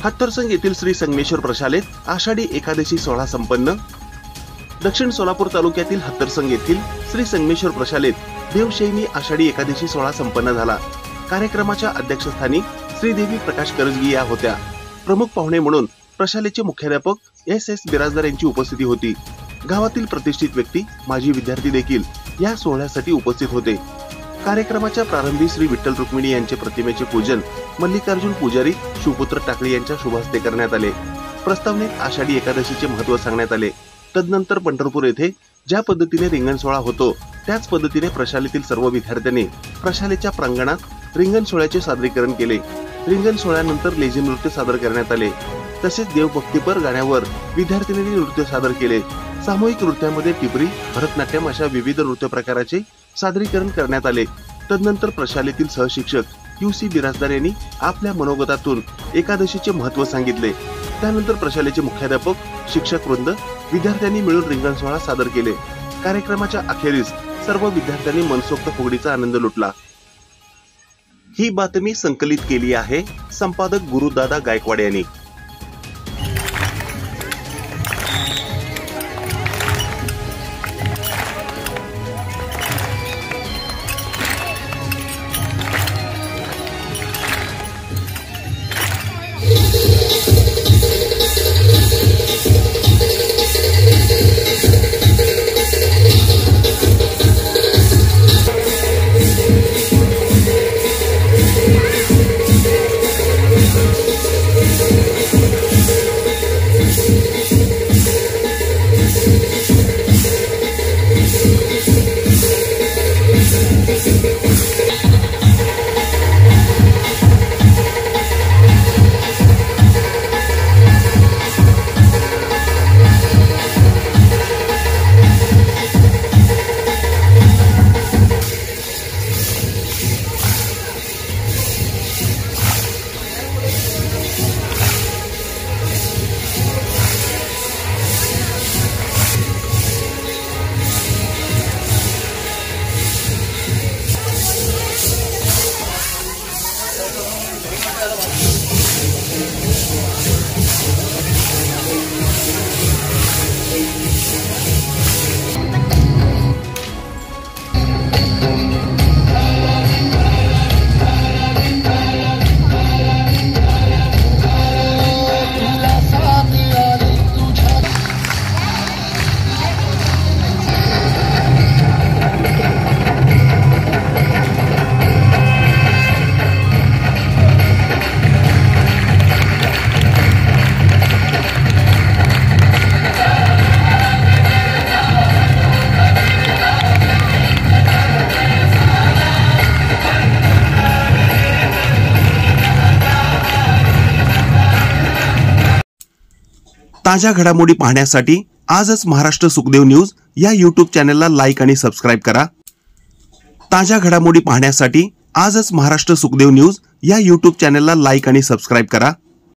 हत्तरसंग येथील श्री संगमेश्वर प्रशालेत आषाढी एकादशी सोहळा संपन्न। दक्षिण सोलापूर तालुक्यातील हत्तरसंग येथील श्री संगमेश्वर प्रशालेत देवशयनी आषाढी एकादशी सोहळा संपन्न झाला। कार्यक्रमाच्या अध्यक्षस्थानी श्रीदेवी प्रकाश करजगी या होत्या। प्रमुख पाहुणे म्हणून प्रशालेचे मुख्याध्यापक एस बिराजदार यांची उपस्थिती होती। गावातील प्रतिष्ठित व्यक्ती, माजी विद्यार्थी देखील या सोहळ्यासाठी उपस्थित होते। कार्यक्रमाच्या प्रारंभी श्री विठ्ठल रुक्मिणी यांचे प्रतिमेचे पूजन मल्लिकार्जुन पुजारी, शिवपुत्र टाकळी यांच्या शुभहस्ते करण्यात आले। प्रस्तावनेत आषाढी एकादशीचे महत्त्व सांगण्यात आले। तदनंतर पंढरपूर येथे ज्या पद्धतीने रिंगण सोहळा होतो त्याच पद्धतीने प्रशालेतील सर्व विद्यार्थ्यांनी प्रशालेच्या प्रांगणात रिंगण सोहळ्याचे सादरीकरण केले। रिंगण सोहळ्यानंतर लेझिम नृत्य सादर करण्यात आले। तसेच देवभक्तीपर गाण्यावर विद्यार्थिनींनी नृत्य सादर केले। सामूहिक नृत्यामध्ये टिपरी, भरतनाट्यम अशा विविध नृत्य प्रकाराचे सादरीकरण करण्यात आले। तदनंतर प्रशालेतील सहशिक्षक UC बिराजदार यांनी आपल्या मनोगतातून एकादशीचे महत्त्व सांगितले। त्यानंतर प्रशालेचे मुख्याध्यापक, शिक्षक वृंद, विद्यार्थ्यांनी मिळून रिंगण सोहळा सादर केले। कार्यक्रमाच्या अखेरीस सर्व विद्यार्थ्यांनी मनसोक्त फुगडीचा आनंद लुटला। ही बातमी संकलित केली आहे संपादक गुरुदादा गायकवाड यांनी। ताज्या घडामोडी पाहण्यासाठी आजच महाराष्ट्र सुखदेव न्यूज या YouTube चॅनलला लाईक आणि सबस्क्राइब करा। ताज्या घडामोडी पाहण्यासाठी आजच महाराष्ट्र सुखदेव न्यूज या YouTube चॅनलला लाईक आणि सबस्क्राइब करा।